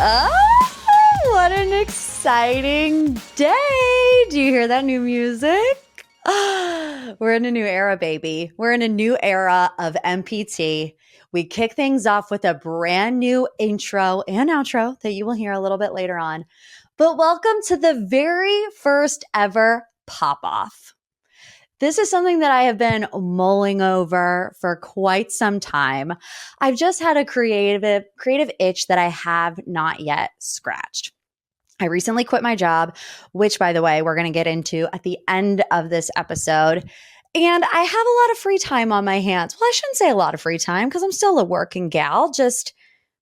Oh, what an exciting day. Do you hear that new music? We're in a new era, baby. We're in a new era of MPT. We kick things off with a brand new intro and outro that you will hear a little bit later on. But welcome to the very first ever pop-off. This is something that I have been mulling over for quite some time. I've just had a creative itch that I have not yet scratched. I recently quit my job, which, by the way, we're going to get into at the end of this episode. And I have a lot of free time on my hands. Well, I shouldn't say a lot of free time because I'm still a working gal, just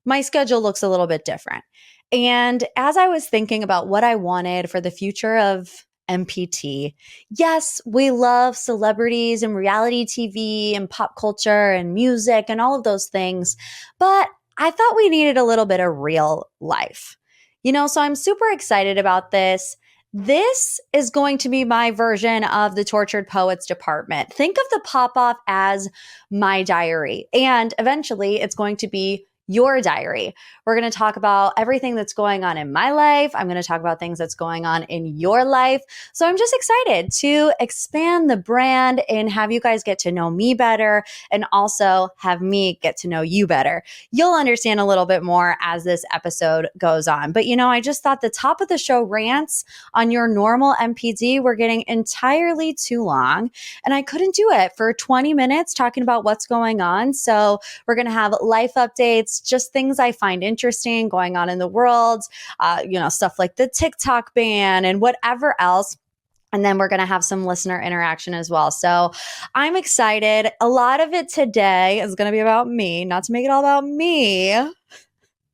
my schedule looks a little bit different. And as I was thinking about what I wanted for the future of MPT, yes, we love celebrities and reality TV and pop culture and music and all of those things, but I thought we needed a little bit of real life. So I'm super excited about this. This is going to be my version of the Tortured Poets Department. Think of the pop-off as my diary, and eventually it's going to be your diary. We're going to talk about everything that's going on in my life. I'm going to talk about things that's going on in your life. So I'm just excited to expand the brand and have you guys get to know me better and also have me get to know you better. You'll understand a little bit more as this episode goes on. But I just thought the top of the show rants on your normal MPD were getting entirely too long, and I couldn't do it for 20 minutes talking about what's going on. So we're going to have life updates, just things I find interesting going on in the world, stuff like the TikTok ban and whatever else. And then we're going to have some listener interaction as well. So I'm excited. A lot of it today is going to be about me, not to make it all about me.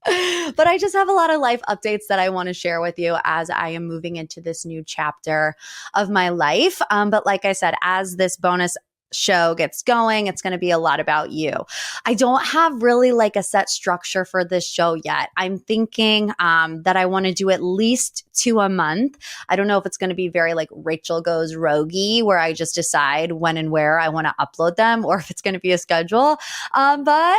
But I just have a lot of life updates that I want to share with you as I am moving into this new chapter of my life. But like I said, as this bonus show gets going, it's going to be a lot about you. I don't have really like a set structure for this show yet. I'm thinking that I want to do at least 2 a month. I don't know if it's going to be very like Rachel Goes Rogue-y, where I just decide when and where I want to upload them, or if it's going to be a schedule. But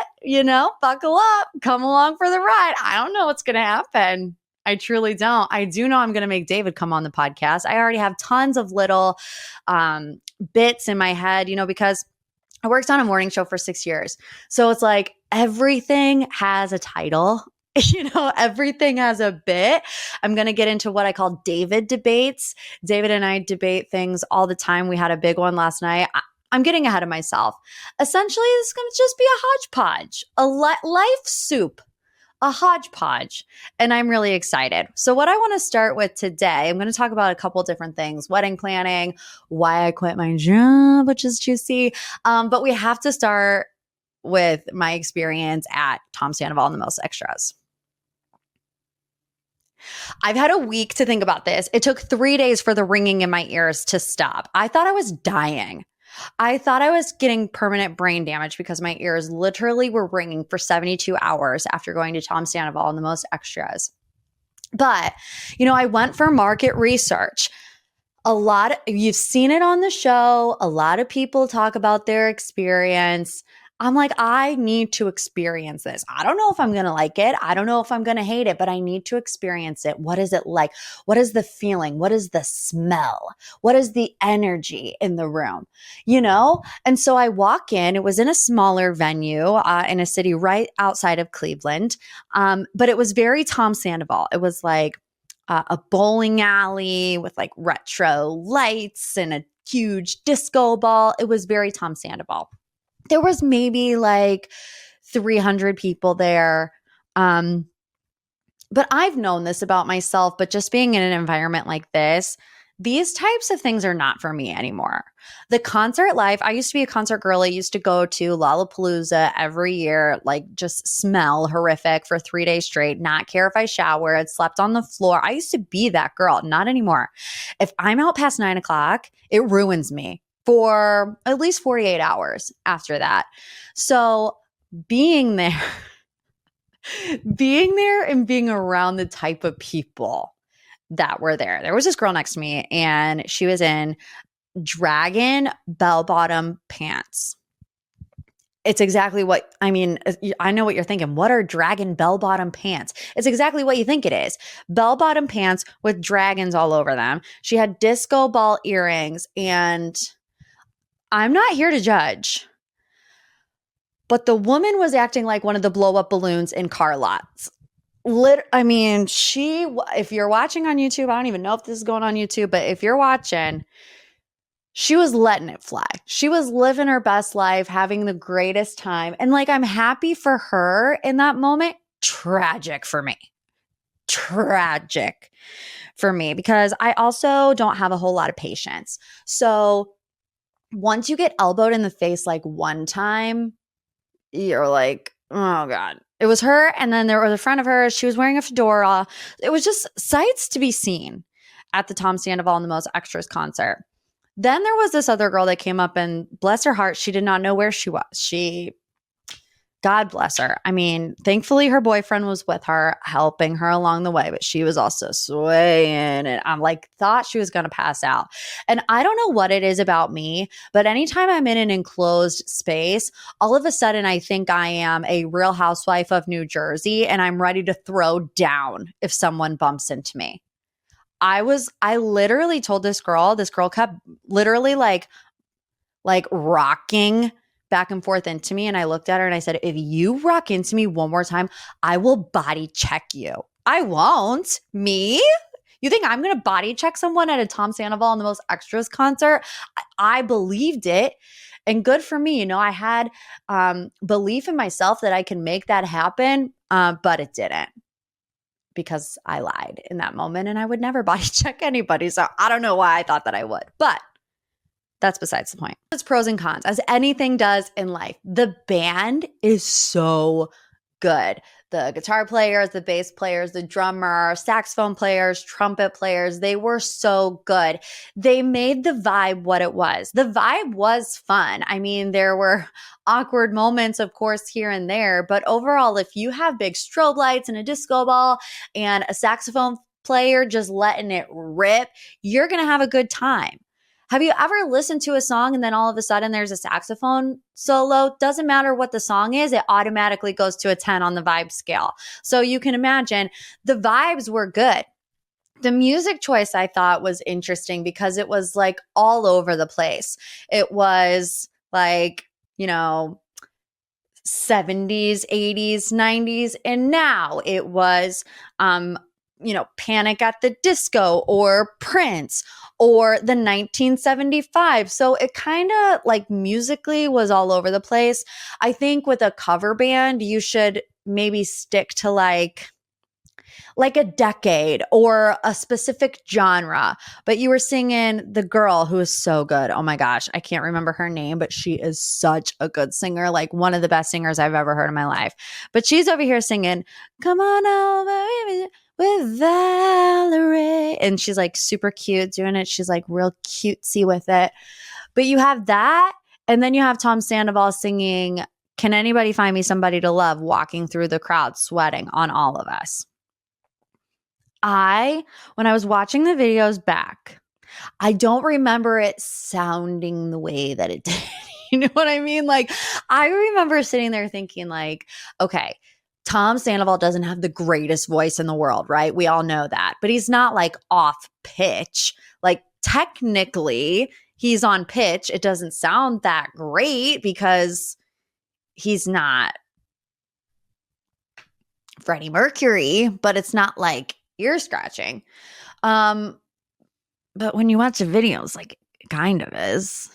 buckle up, come along for the ride. I don't know what's going to happen. I truly don't. I do know I'm going to make David come on the podcast. I already have tons of little bits in my head, because I worked on a morning show for 6 years. So it's like everything has a title. Everything has a bit. I'm going to get into what I call David debates. David and I debate things all the time. We had a big one last night. I'm getting ahead of myself. Essentially, it's going to just be a hodgepodge, a life soup. A hodgepodge, and I'm really excited. So what I want to start with today, I'm going to talk about a couple different things: wedding planning, why I quit my job, which is juicy. But we have to start with my experience at Tom Sandoval The Most Extras. I've had a week to think about this. It took 3 days for the ringing in my ears to stop. I thought I was dying. I thought I was getting permanent brain damage because my ears literally were ringing for 72 hours after going to Tom Sandoval and The Most Extras. But, I went for market research. You've seen it on the show. A lot of people talk about their experience. I'm like, I need to experience this. I don't know if I'm going to like it. I don't know if I'm going to hate it, but I need to experience it. What is it like? What is the feeling? What is the smell? What is the energy in the room? And so I walk in. It was in a smaller venue in a city right outside of Cleveland. But it was very Tom Sandoval. It was like a bowling alley with like retro lights and a huge disco ball. It was very Tom Sandoval. There was maybe like 300 people there. But I've known this about myself, but just being in an environment like this, these types of things are not for me anymore. The concert life, I used to be a concert girl. I used to go to Lollapalooza every year, like just smell horrific for 3 days straight, not care if I showered, slept on the floor. I used to be that girl, not anymore. If I'm out past 9 o'clock, it ruins me for at least 48 hours after that. So being there and being around the type of people that were there. There was this girl next to me and she was in dragon bell-bottom pants. It's exactly what, I mean, I know what you're thinking. What are dragon bell-bottom pants? It's exactly what you think it is. Bell-bottom pants with dragons all over them. She had disco ball earrings, and I'm not here to judge, but the woman was acting like one of the blow-up balloons in car lots. I mean, if you're watching on YouTube, I don't even know if this is going on YouTube, but if you're watching, she was letting it fly. She was living her best life, having the greatest time. And like, I'm happy for her in that moment. Tragic for me. Tragic for me, because I also don't have a whole lot of patience. So once you get elbowed in the face like one time, you're like, oh God. It was her. And then there was a friend of hers. She was wearing a fedora. It was just sights to be seen at the Tom Sandoval and the Most Extras concert. Then there was this other girl that came up, and bless her heart, she did not know where she was. God bless her. I mean, thankfully her boyfriend was with her, helping her along the way, but she was also swaying, and I'm like, thought she was going to pass out. And I don't know what it is about me, but anytime I'm in an enclosed space, all of a sudden I think I am a Real Housewife of New Jersey, and I'm ready to throw down if someone bumps into me. I literally told this girl kept literally like rocking back and forth into me. And I looked at her and I said, if you rock into me one more time, I will body check you. I won't. Me? You think I'm going to body check someone at a Tom Sandoval and the Most Extras concert? I believed it. And good for me. You know, I had belief in myself that I can make that happen, but it didn't. Because I lied in that moment, and I would never body check anybody. So I don't know why I thought that I would, but that's besides the point. It's pros and cons, as anything does in life. The band is so good. The guitar players, the bass players, the drummer, saxophone players, trumpet players, they were so good. They made the vibe what it was. The vibe was fun. I mean, there were awkward moments, of course, here and there, but overall, if you have big strobe lights and a disco ball and a saxophone player just letting it rip, you're going to have a good time. Have you ever listened to a song and then all of a sudden there's a saxophone solo? Doesn't matter what the song is, it automatically goes to a 10 on the vibe scale. So you can imagine the vibes were good. The music choice I thought was interesting because it was like all over the place. It was like, you know, 70s, 80s, 90s, and now it was Panic at the Disco or Prince or the 1975. So it kind of like musically was all over the place. I think with a cover band, you should maybe stick to like a decade or a specific genre. But you were singing the girl who is so good. Oh my gosh, I can't remember her name, but she is such a good singer, like one of the best singers I've ever heard in my life. But she's over here singing, "Come on over with Valerie." And she's like super cute doing it. She's like real cutesy with it. But you have that. And then you have Tom Sandoval singing, "Can Anybody Find Me Somebody to Love," walking through the crowd, sweating on all of us. When I was watching the videos back, I don't remember it sounding the way that it did. You know what I mean? Like, I remember sitting there thinking like, okay, Tom Sandoval doesn't have the greatest voice in the world, right? We all know that, but he's not like off pitch. Like technically he's on pitch. It doesn't sound that great because he's not Freddie Mercury, but it's not like ear scratching. But when you watch the videos, like it kind of is.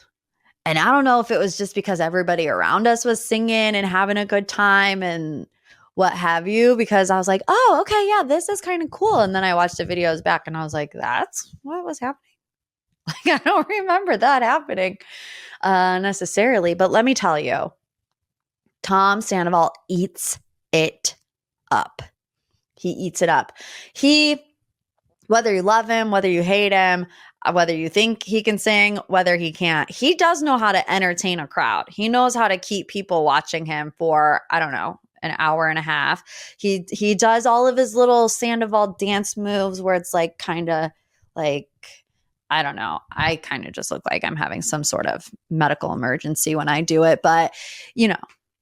And I don't know if it was just because everybody around us was singing and having a good time and what have you, because I was like, oh, okay, yeah, this is kind of cool. And then I watched the videos back and I was like, that's what was happening. Like, I don't remember that happening necessarily. But let me tell you, Tom Sandoval eats it up. He eats it up. Whether you love him, whether you hate him, whether you think he can sing, whether he can't, he does know how to entertain a crowd. He knows how to keep people watching him for, I don't know, an hour and a half. He does all of his little Sandoval dance moves where it's like kind of like I don't know. I kind of just look like I'm having some sort of medical emergency when I do it. But, you know,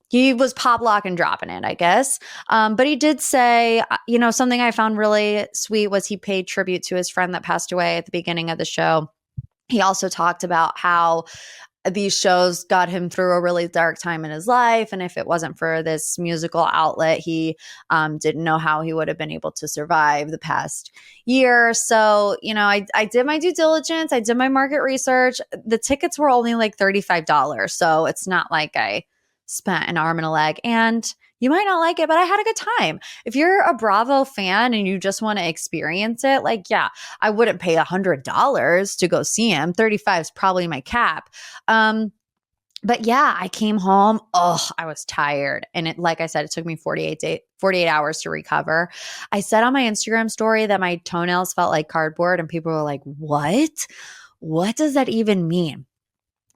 he was pop, lock, and dropping it, I guess. But he did say, something I found really sweet was he paid tribute to his friend that passed away at the beginning of the show. He also talked about how these shows got him through a really dark time in his life. And if it wasn't for this musical outlet, he didn't know how he would have been able to survive the past year. So, I did my due diligence. I did my market research. The tickets were only like $35. So it's not like I spent an arm and a leg. And you might not like it, but I had a good time. If you're a Bravo fan and you just want to experience it, I wouldn't pay $100 to go see him. 35 is probably my cap. But yeah, I came home. Oh, I was tired. And like I said, it took me 48 hours to recover. I said on my Instagram story that my toenails felt like cardboard, and people were like, what? What does that even mean?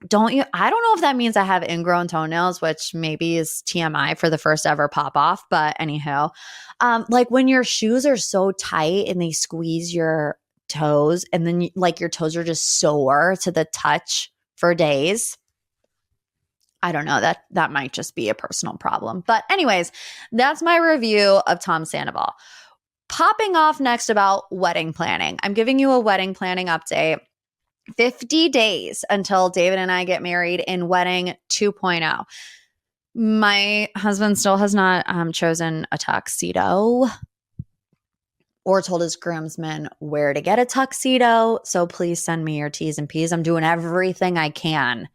I don't know if that means I have ingrown toenails, which maybe is TMI for the first ever pop off. But anyhow, like when your shoes are so tight and they squeeze your toes, and then your toes are just sore to the touch for days. I don't know, that might just be a personal problem. But anyways, that's my review of Tom Sandoval. Popping off next about wedding planning. I'm giving you a wedding planning update. 50 days until David and I get married in wedding 2.0. My husband still has not chosen a tuxedo or told his groomsmen where to get a tuxedo. So please send me your T's and P's. I'm doing everything I can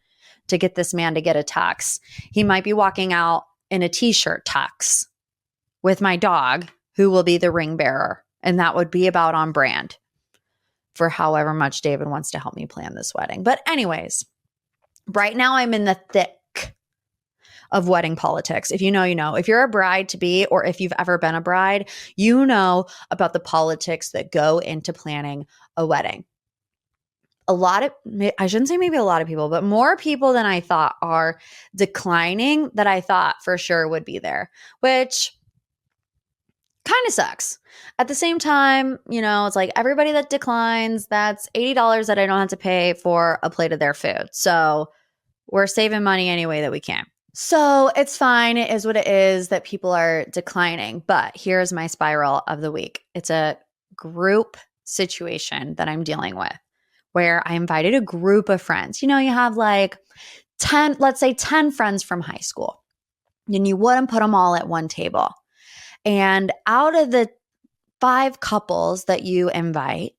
to get this man to get a tux. He might be walking out in a t-shirt tux with my dog, who will be the ring bearer. And that would be about on brand for however much David wants to help me plan this wedding. But anyways, right now I'm in the thick of wedding politics. If you know, you know. If you're a bride-to-be, or if you've ever been a bride, you know about the politics that go into planning a wedding. I shouldn't say maybe a lot of people, but more people than I thought are declining that I thought for sure would be there, which kind of sucks. At the same time, it's like everybody that declines, that's $80 that I don't have to pay for a plate of their food. So we're saving money any way that we can. So it's fine. It is what it is that people are declining. But here's my spiral of the week. It's a group situation that I'm dealing with where I invited a group of friends. You have like 10, let's say 10 friends from high school. And you wouldn't put them all at one table. And out of the 5 couples that you invite,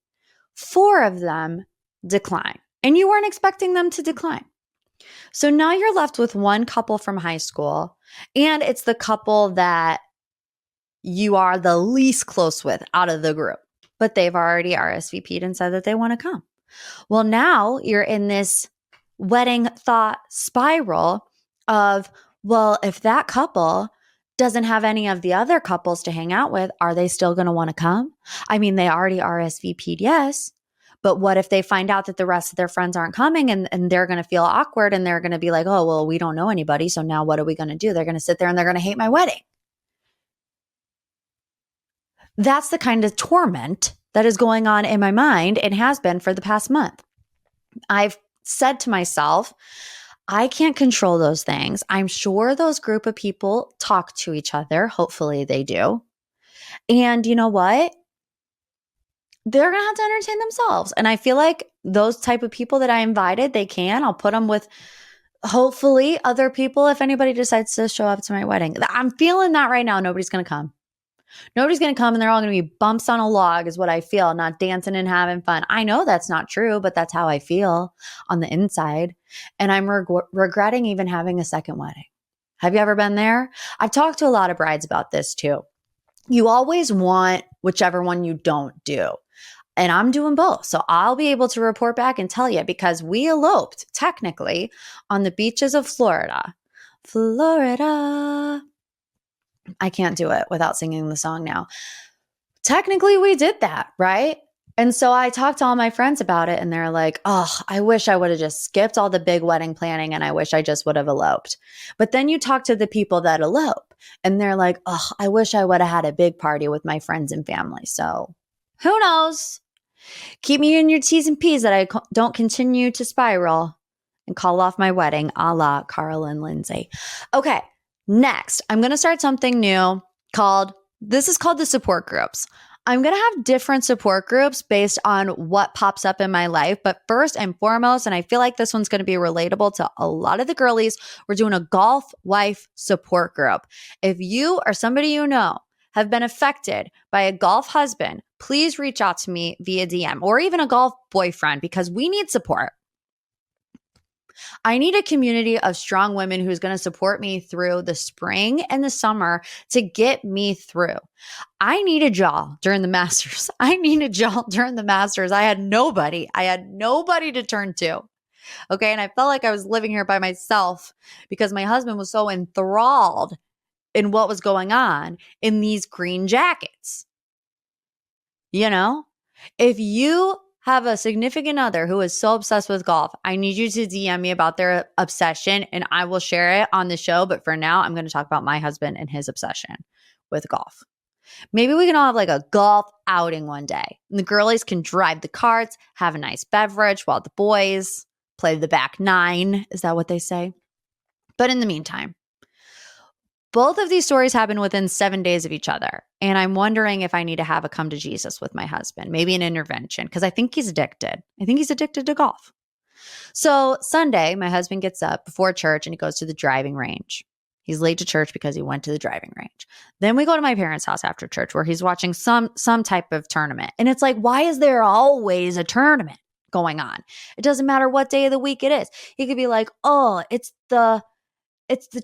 4 of them decline. And you weren't expecting them to decline. So now you're left with one couple from high school, and it's the couple that you are the least close with out of the group. But they've already RSVP'd and said that they want to come. Well, now you're in this wedding thought spiral of, well, if that couple doesn't have any of the other couples to hang out with, are they still going to want to come? I mean, they already RSVP'd, yes. But what if they find out that the rest of their friends aren't coming, and they're going to feel awkward, and they're going to be like, oh, well, we don't know anybody. So now what are we going to do? They're going to sit there and they're going to hate my wedding. That's the kind of torment that is going on in my mind and has been for the past month. I've said to myself, I can't control those things. I'm sure those group of people talk to each other. Hopefully they do. And you know what? They're going to have to entertain themselves. And I feel like those type of people that I invited, they can. I'll put them with hopefully other people if anybody decides to show up to my wedding. I'm feeling that right now. Nobody's going to come. Nobody's going to come, and they're all going to be bumps on a log is what I feel, not dancing and having fun. I know that's not true, but that's how I feel on the inside. And I'm regretting even having a second wedding. Have you ever been there? I've talked to a lot of brides about this too. You always want whichever one you don't do. And I'm doing both. So I'll be able to report back and tell you, because we eloped technically on the beaches of Florida. Florida. I can't do it without singing the song now. Technically, we did that, right? And so I talked to all my friends about it, and they're like, oh, I wish I would have just skipped all the big wedding planning, and I wish I just would have eloped. But then you talk to the people that elope, and they're like, oh, I wish I would have had a big party with my friends and family. So who knows? Keep me in your T's and P's that I don't continue to spiral and call off my wedding, a la Carl and Lindsay. Okay, next, I'm going to start something new this is called the support groups. I'm going to have different support groups based on what pops up in my life. But first and foremost, and I feel like this one's going to be relatable to a lot of the girlies, we're doing a golf wife support group. If you or somebody you know have been affected by a golf husband, please reach out to me via DM or even a golf boyfriend because we need support. I need a community of strong women who's going to support me through the spring and the summer to get me through. I needed y'all during the Masters. I had nobody. I had nobody to turn to. Okay. And I felt like I was living here by myself because my husband was so enthralled in what was going on in these green jackets. You know, if you have a significant other who is so obsessed with golf, I need you to DM me about their obsession and I will share it on the show. But for now, I'm going to talk about my husband and his obsession with golf. Maybe we can all have like a golf outing one day. And the girlies can drive the carts, have a nice beverage while the boys play the back nine. Is that what they say? But in the meantime, both of these stories happen within 7 days of each other. And I'm wondering if I need to have a come to Jesus with my husband, maybe an intervention, because I think he's addicted. I think he's addicted to golf. So Sunday, my husband gets up before church and he goes to the driving range. He's late to church because he went to the driving range. Then we go to my parents' house after church where he's watching some type of tournament. And it's like, why is there always a tournament going on? It doesn't matter what day of the week it is. He could be like, oh, it's the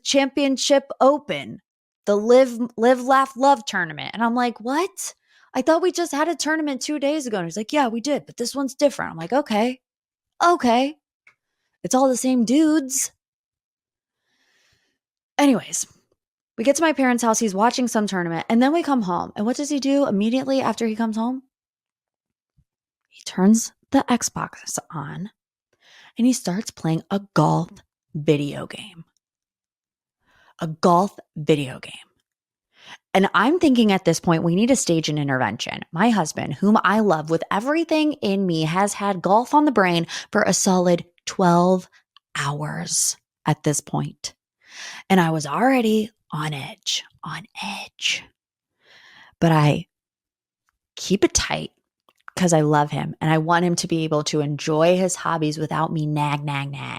Championship Open, the Live, Laugh, Love tournament. And I'm like, what? I thought we just had a tournament 2 days ago. And he's like, yeah, we did, but this one's different. I'm like, okay. It's all the same dudes. Anyways, we get to my parents' house. He's watching some tournament. And then we come home. And what does he do immediately after he comes home? He turns the Xbox on and he starts playing a golf video game. And I'm thinking at this point, we need to stage an intervention. My husband, whom I love with everything in me, has had golf on the brain for a solid 12 hours at this point. And I was already on edge. But I keep it tight because I love him and I want him to be able to enjoy his hobbies without me nag.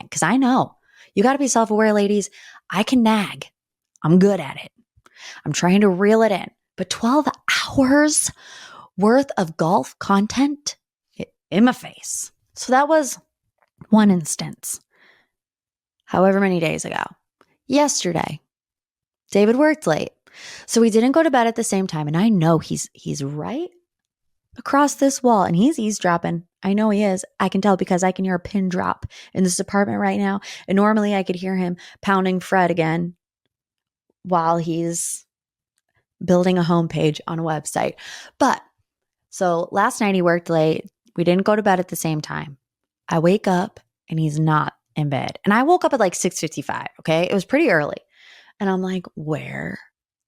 Because I know you got to be self-aware, ladies. I can nag. I'm good at it. I'm trying to reel it in. But 12 hours worth of golf content in my face. So that was one instance. However many days ago. Yesterday, David worked late. So we didn't go to bed at the same time. And I know he's right across this wall and he's eavesdropping. I know he is. I can tell because I can hear a pin drop in this apartment right now. And normally I could hear him pounding Fred again while he's building a homepage on a website. But so last night he worked late. We didn't go to bed at the same time. I wake up and he's not in bed. And I woke up at like 6:55. Okay. It was pretty early. And I'm like, where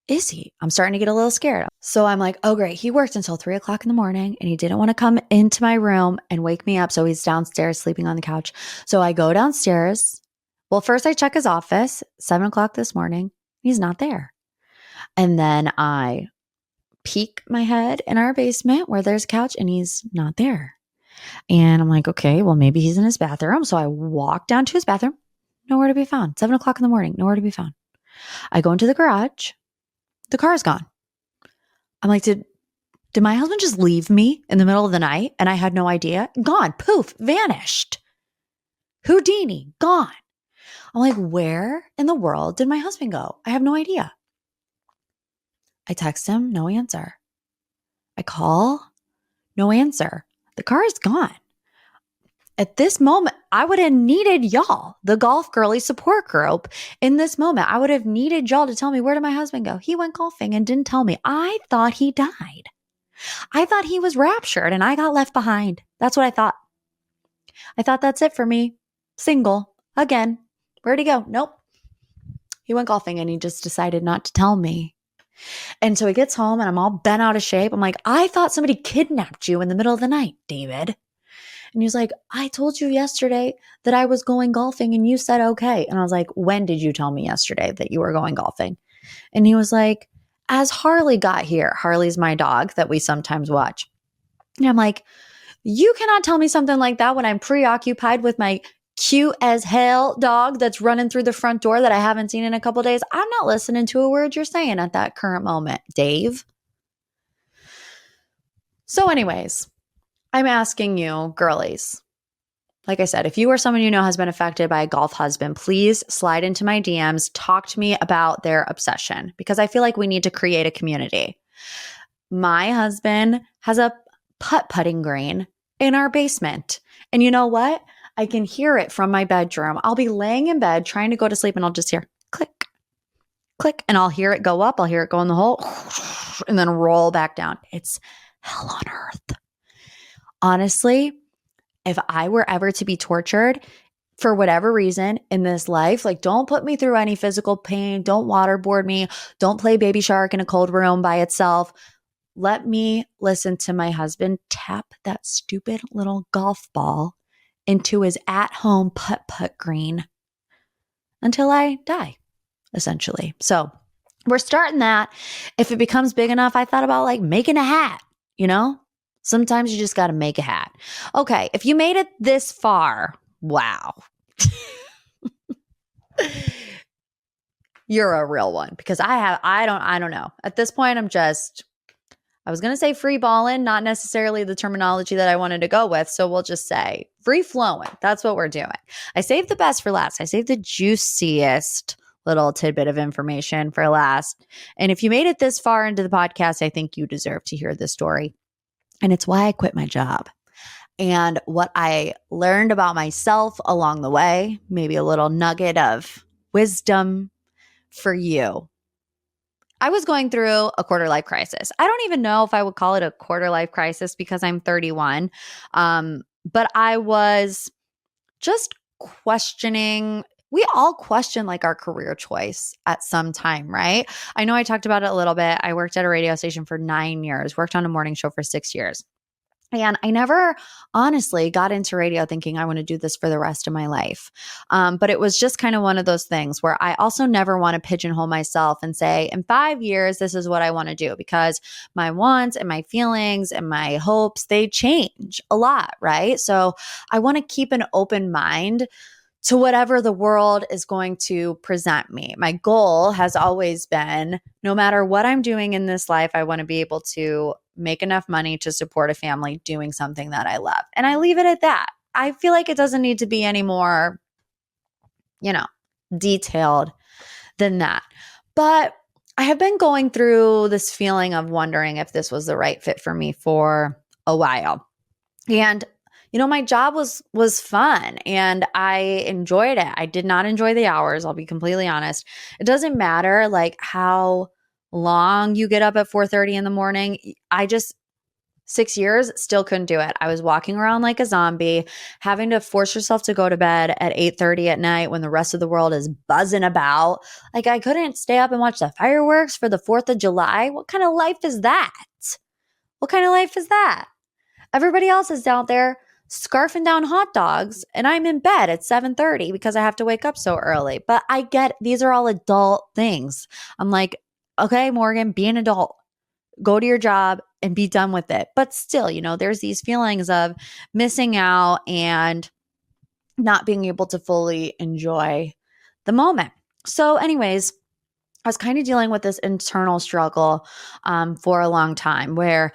is he? I'm starting to get a little scared. So I'm like, oh, great. He worked until 3:00 in the morning and he didn't want to come into my room and wake me up. So he's downstairs sleeping on the couch. So I go downstairs. Well, first I check his office, 7:00 this morning. He's not there. And then I peek my head in our basement where there's a couch and he's not there. And I'm like, okay, well, maybe he's in his bathroom. So I walk down to his bathroom. Nowhere to be found. 7:00 in the morning. Nowhere to be found. I go into the garage. The car is gone. I'm like, did my husband just leave me in the middle of the night and I had no idea? Gone. Poof. Vanished. Houdini. Gone. I'm like, where in the world did my husband go? I have no idea. I text him. No answer. I call. No answer. The car is gone. At this moment, I would have needed y'all, the golf girly support group. In this moment, I would have needed y'all to tell me, where did my husband go? He went golfing and didn't tell me. I thought he died. I thought he was raptured and I got left behind. That's what I thought. I thought that's it for me. Single. Again. Where'd he go? Nope. He went golfing and he just decided not to tell me. And so he gets home and I'm all bent out of shape. I'm like, I thought somebody kidnapped you in the middle of the night, David. And he was like, I told you yesterday that I was going golfing and you said okay. And I was like, when did you tell me yesterday that you were going golfing? And he was like, as Harley got here. Harley's my dog that we sometimes watch. And I'm like, you cannot tell me something like that when I'm preoccupied with my cute as hell dog that's running through the front door that I haven't seen in a couple days. I'm not listening to a word you're saying at that current moment, Dave. So anyways, I'm asking you, girlies, like I said, if you or someone you know has been affected by a golf husband, please slide into my DMs, talk to me about their obsession, because I feel like we need to create a community. My husband has a putt-putting green in our basement. And you know what? I can hear it from my bedroom. I'll be laying in bed trying to go to sleep and I'll just hear click, click, and I'll hear it go up. I'll hear it go in the hole and then roll back down. It's hell on earth. Honestly, if I were ever to be tortured for whatever reason in this life, like don't put me through any physical pain. Don't waterboard me. Don't play baby shark in a cold room by itself. Let me listen to my husband tap that stupid little golf ball into his at-home putt-putt green until I die, essentially. So we're starting that. If it becomes big enough, I thought about like making a hat, you know? Sometimes you just got to make a hat. Okay, if you made it this far, wow. You're a real one, because I don't know. At this point, I was going to say free balling, not necessarily the terminology that I wanted to go with. So we'll just say free flowing. That's what we're doing. I saved the best for last. I saved the juiciest little tidbit of information for last. And if you made it this far into the podcast, I think you deserve to hear this story. And it's why I quit my job. And what I learned about myself along the way, maybe a little nugget of wisdom for you. I was going through a quarter life crisis. I don't even know if I would call it a quarter life crisis because I'm 31. But I was just questioning. We all question like our career choice at some time, right? I know I talked about it a little bit. I worked at a radio station for 9 years, worked on a morning show for 6 years. And I never honestly got into radio thinking I want to do this for the rest of my life. But it was just kind of one of those things where I also never want to pigeonhole myself and say, in 5 years, this is what I want to do, because my wants and my feelings and my hopes, they change a lot, right? So I want to keep an open mind to whatever the world is going to present me. My goal has always been, no matter what I'm doing in this life, I want to be able to make enough money to support a family doing something that I love. And I leave it at that. I feel like it doesn't need to be any more, detailed than that. But I have been going through this feeling of wondering if this was the right fit for me for a while. And my job was fun and I enjoyed it. I did not enjoy the hours. I'll be completely honest. It doesn't matter like how long you get up at 4:30 in the morning. 6 years, still couldn't do it. I was walking around like a zombie, having to force yourself to go to bed at 8:30 at night when the rest of the world is buzzing about. Like I couldn't stay up and watch the fireworks for the 4th of July. What kind of life is that? What kind of life is that? Everybody else is out there scarfing down hot dogs and I'm in bed at 7:30 because I have to wake up so early. But I get these are all adult things. I'm like, okay, Morgan, be an adult. Go to your job and be done with it. But still, there's these feelings of missing out and not being able to fully enjoy the moment. So anyways, I was kind of dealing with this internal struggle for a long time where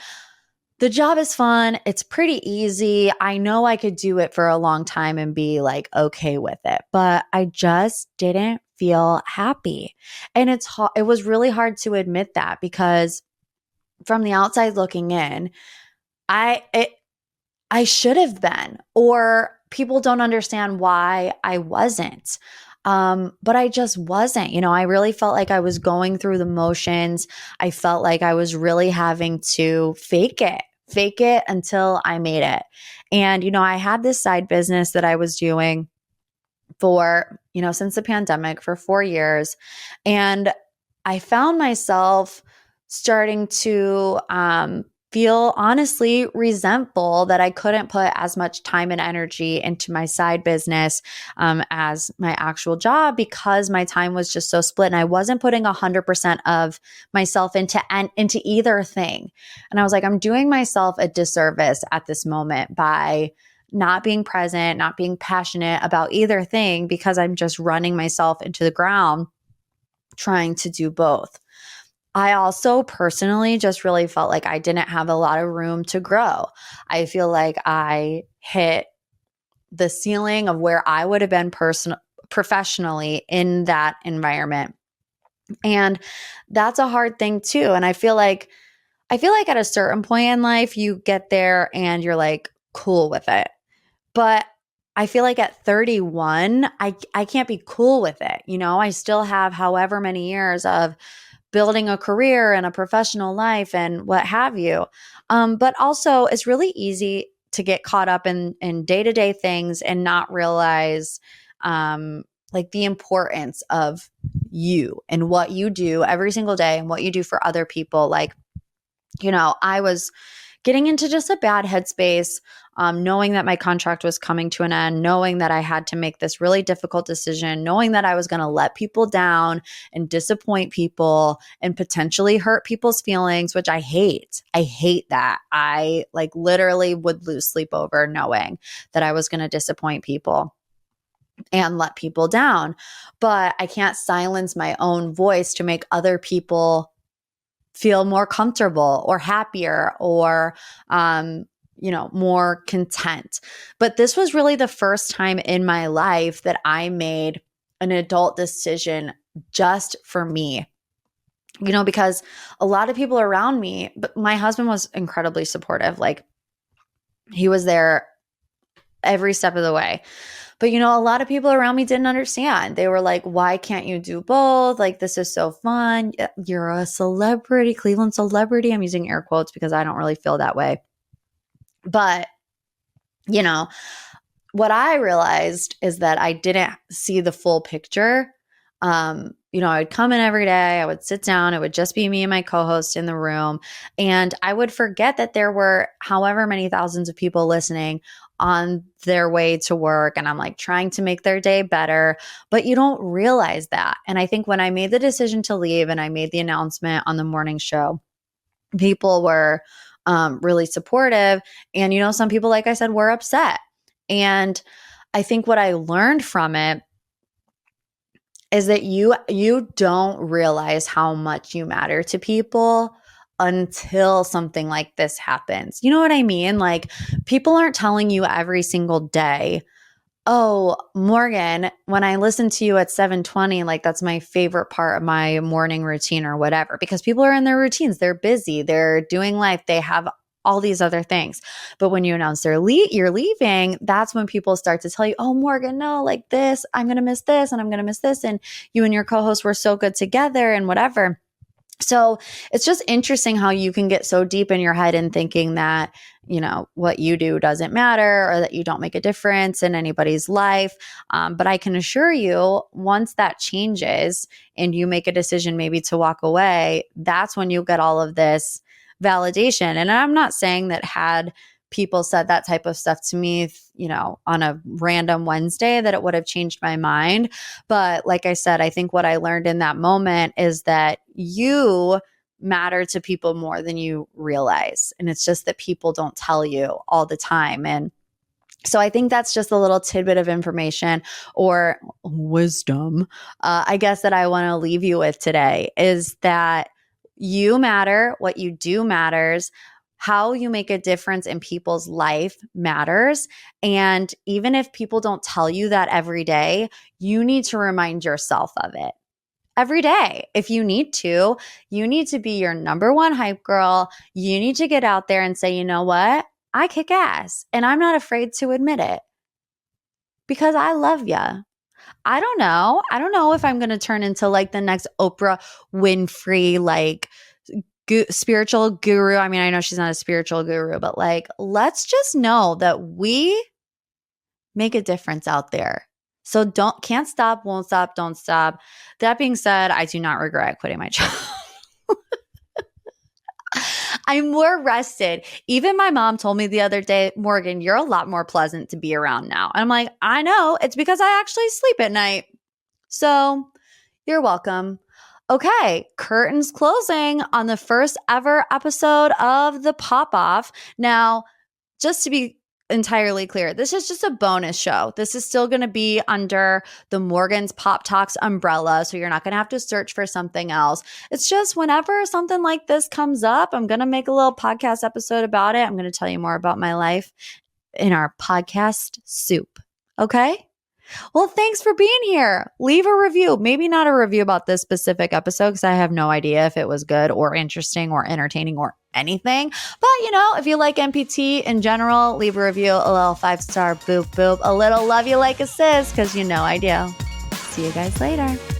the job is fun. It's pretty easy. I know I could do it for a long time and be like okay with it, but I just didn't feel happy. And it was really hard to admit that because from the outside looking in, I should have been, or people don't understand why I wasn't. But I just wasn't. I really felt like I was going through the motions. I felt like I was really having to fake it until I made it. And, I had this side business that I was doing for, since the pandemic for 4 years. And I found myself starting to feel honestly resentful that I couldn't put as much time and energy into my side business as my actual job, because my time was just so split and I wasn't putting 100% of myself into either thing. And I was like, I'm doing myself a disservice at this moment by not being present, not being passionate about either thing, because I'm just running myself into the ground trying to do both. I also personally just really felt like I didn't have a lot of room to grow. I feel like I hit the ceiling of where I would have been professionally in that environment. And that's a hard thing too. And I feel like at a certain point in life, you get there and you're like cool with it. But I feel like at 31, I can't be cool with it. You know, I still have however many years of building a career and a professional life and what have you. But also, it's really easy to get caught up in day-to-day things and not realize like the importance of you and what you do every single day and what you do for other people. Like, you know, I was getting into just a bad headspace, knowing that my contract was coming to an end, knowing that I had to make this really difficult decision, knowing that I was going to let people down and disappoint people and potentially hurt people's feelings, which I hate. I hate that. I like literally would lose sleep over knowing that I was going to disappoint people and let people down. But I can't silence my own voice to make other people feel more comfortable or happier or, more content. But this was really the first time in my life that I made an adult decision just for me. You know, because a lot of people around me, but my husband was incredibly supportive. Like, he was there every step of the way. But, you know, a lot of people around me didn't understand. They were like, why can't you do both? Like, this is so fun. You're a celebrity, Cleveland celebrity. I'm using air quotes because I don't really feel that way. But, you know, what I realized is that I didn't see the full picture. I would come in every day, I would sit down, it would just be me and my co-host in the room. And I would forget that there were however many thousands of people listening on their way to work. And I'm like trying to make their day better, but you don't realize that. And I think when I made the decision to leave and I made the announcement on the morning show, people were really supportive. And, you know, some people, like I said, were upset. And I think what I learned from it is that you don't realize how much you matter to people until something like this happens. You know what I mean? Like, people aren't telling you every single day, "Oh, Morgan, when I listen to you at 7:20, like that's my favorite part of my morning routine," or whatever, because people are in their routines, they're busy, they're doing life, they have all these other things. But when you announce you're leaving, that's when people start to tell you, "Oh, Morgan, no, like this, I'm going to miss this and I'm going to miss this. And you and your co-host were so good together and whatever." So it's just interesting how you can get so deep in your head in thinking that, you know, what you do doesn't matter or that you don't make a difference in anybody's life. But I can assure you, once that changes and you make a decision maybe to walk away, that's when you get all of this validation. And I'm not saying that had people said that type of stuff to me, you know, on a random Wednesday, that it would have changed my mind. But like I said, I think what I learned in that moment is that you matter to people more than you realize. And it's just that people don't tell you all the time. And so I think that's just a little tidbit of information or wisdom, I guess, that I want to leave you with today, is that you matter, what you do matters, how you make a difference in people's life matters. And even if people don't tell you that every day, you need to remind yourself of it every day. If you need to be your number one hype girl. You need to get out there and say, you know what? I kick ass and I'm not afraid to admit it because I love ya. I don't know. I don't know if I'm going to turn into like the next Oprah Winfrey, like spiritual guru. I mean, I know she's not a spiritual guru, but like, let's just know that we make a difference out there. So can't stop, won't stop, don't stop. That being said, I do not regret quitting my job. I'm more rested. Even my mom told me the other day, Morgan, you're a lot more pleasant to be around now. And I'm like, I know. It's because I actually sleep at night. So you're welcome. Okay, curtains closing on the first ever episode of The Pop Off. Now, just to be entirely clear, this is just a bonus show. This is still going to be under the Morgan's Pop Talks umbrella, so you're not going to have to search for something else. It's just whenever something like this comes up, I'm going to make a little podcast episode about it. I'm going to tell you more about my life in our podcast soup. Okay? Well, thanks for being here. Leave a review. Maybe not a review about this specific episode because I have no idea if it was good or interesting or entertaining or anything. But, if you like MPT in general, leave a review, a little 5-star boop boop, a little love you like a sis because I do. See you guys later.